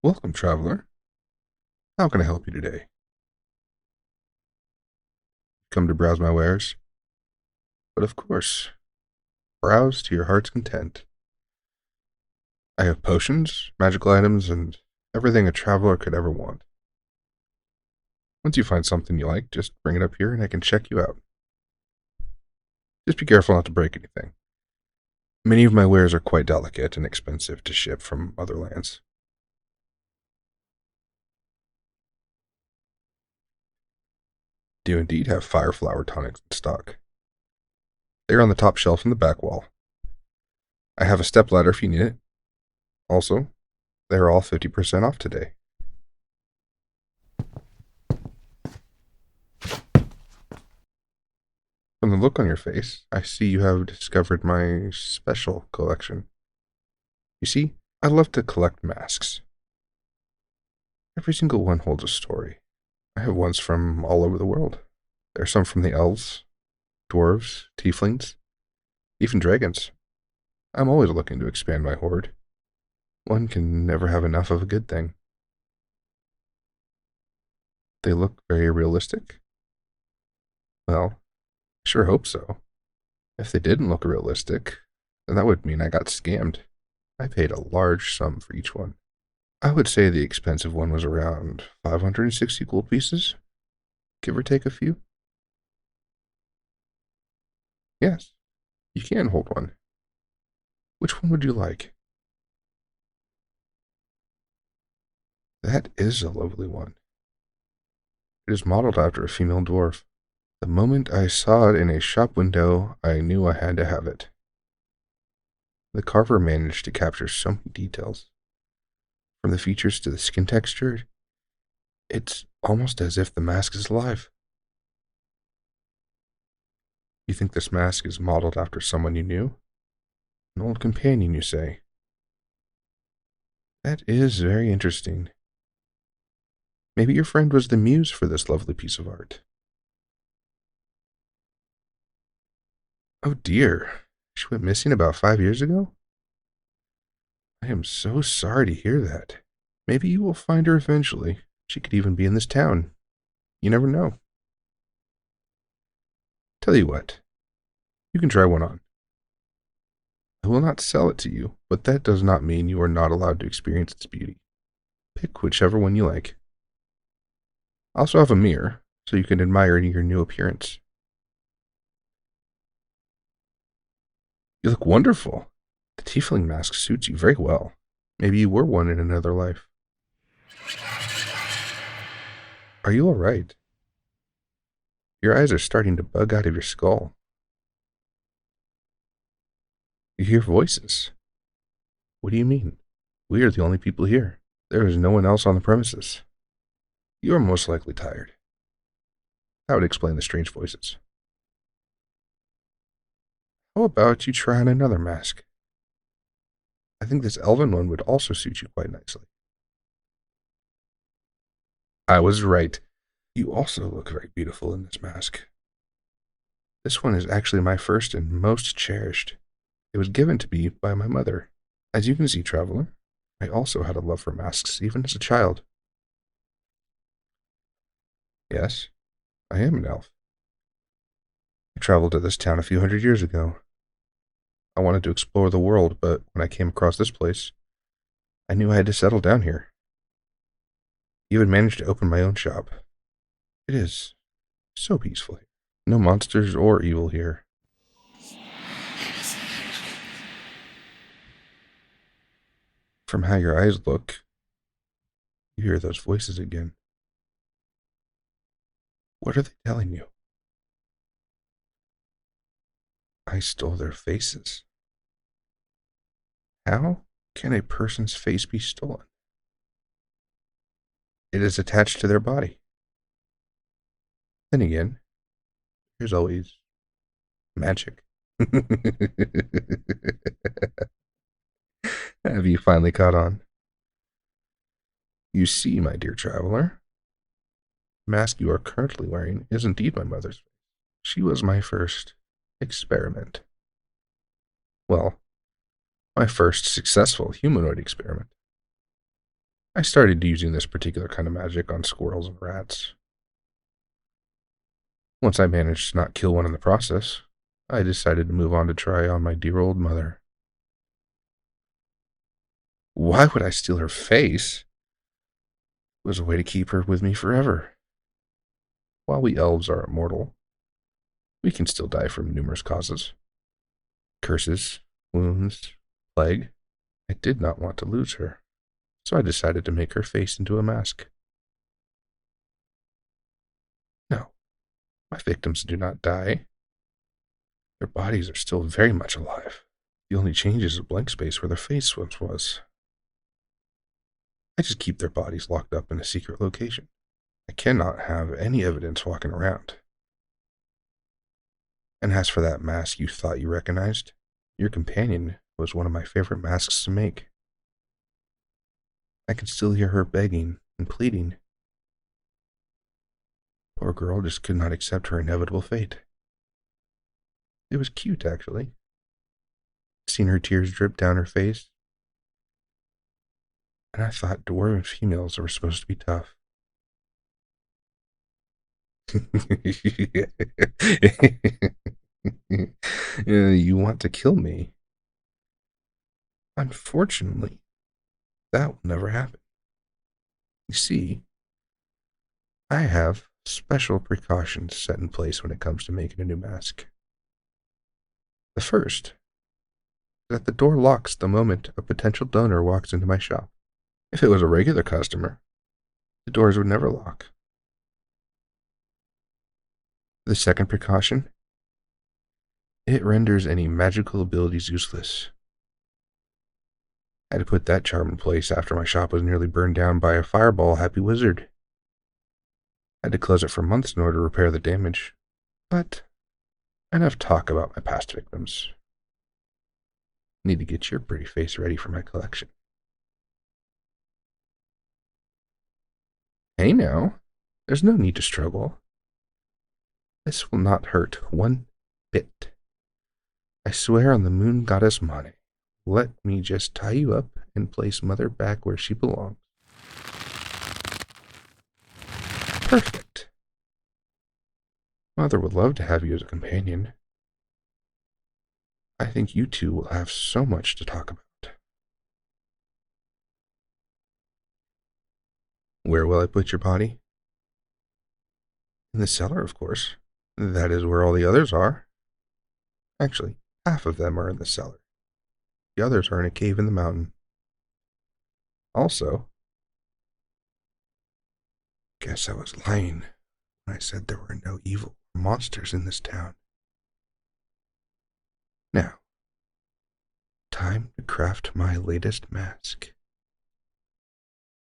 Welcome, traveler. How can I help you today? Come to browse my wares? But of course, browse to your heart's content. I have potions, magical items, and everything a traveler could ever want. Once you find something you like, just bring it up here and I can check you out. Just be careful not to break anything. Many of my wares are quite delicate and expensive to ship from other lands. Do indeed have fire flower tonics in stock. They are on the top shelf in the back wall. I have a step ladder if you need it. Also, they are all 50% off today. From the look on your face, I see you have discovered my special collection. You see, I love to collect masks. Every single one holds a story. I have ones from all over the world. There are some from the elves, dwarves, tieflings, even dragons. I'm always looking to expand my hoard. One can never have enough of a good thing. They look very realistic. Well, I sure hope so. If they didn't look realistic, then that would mean I got scammed. I paid a large sum for each one. I would say the expensive one was around 560 gold pieces, give or take a few. Yes, you can hold one. Which one would you like? That is a lovely one. It is modeled after a female dwarf. The moment I saw it in a shop window, I knew I had to have it. The carver managed to capture so many details. From the features to the skin texture, it's almost as if the mask is alive. You think this mask is modeled after someone you knew? An old companion, you say? That is very interesting. Maybe your friend was the muse for this lovely piece of art. Oh dear, she went missing about 5 years ago? I am so sorry to hear that. Maybe you will find her eventually. She could even be in this town. You never know. Tell you what, you can try one on. I will not sell it to you, but that does not mean you are not allowed to experience its beauty. Pick whichever one you like. I also have a mirror, so you can admire your new appearance. You look wonderful. The tiefling mask suits you very well. Maybe you were one in another life. Are you alright? Your eyes are starting to bug out of your skull. You hear voices. What do you mean? We are the only people here. There is no one else on the premises. You are most likely tired. That would explain the strange voices. How about you try on another mask? I think this elven one would also suit you quite nicely. I was right. You also look very beautiful in this mask. This one is actually my first and most cherished. It was given to me by my mother. As you can see, traveler, I also had a love for masks, even as a child. Yes, I am an elf. I traveled to this town a few hundred years ago. I wanted to explore the world, but when I came across this place, I knew I had to settle down here. Even managed to open my own shop. It is so peaceful here. No monsters or evil here. From how your eyes look, you hear those voices again. What are they telling you? I stole their faces. How can a person's face be stolen? It is attached to their body. Then again, there's always magic. Have you finally caught on? You see, my dear traveler, the mask you are currently wearing is indeed my mother's face. She was my first experiment. Well, my first successful humanoid experiment. I started using this particular kind of magic on squirrels and rats. Once I managed to not kill one in the process, I decided to move on to try on my dear old mother. Why would I steal her face? It was a way to keep her with me forever. While we elves are immortal, we can still die from numerous causes. Curses, wounds, plague. I did not want to lose her, so I decided to make her face into a mask. No, my victims do not die. Their bodies are still very much alive. The only change is a blank space where their face once was. I just keep their bodies locked up in a secret location. I cannot have any evidence walking around. And as for that mask you thought you recognized, your companion was one of my favorite masks to make. I can still hear her begging and pleading. Poor girl just could not accept her inevitable fate. It was cute, actually. Seeing her tears drip down her face. And I thought dwarven females were supposed to be tough. You want to kill me? Unfortunately, that will never happen. You see, I have special precautions set in place when it comes to making a new mask. The first is that the door locks the moment a potential donor walks into my shop. If it was a regular customer, the doors would never lock. The second precaution, it renders any magical abilities useless. I had to put that charm in place after my shop was nearly burned down by a fireball happy wizard. I had to close it for months in order to repair the damage. But enough talk about my past victims. Need to get your pretty face ready for my collection. Hey now, there's no need to struggle. This will not hurt one bit. I swear on the moon goddess Mane. Let me just tie you up and place Mother back where she belongs. Perfect. Mother would love to have you as a companion. I think you two will have so much to talk about. Where will I put your body? In the cellar, of course. That is where all the others are. Actually, half of them are in the cellar. The others are in a cave in the mountain. Also, guess I was lying when I said there were no evil monsters in this town. Now, time to craft my latest mask.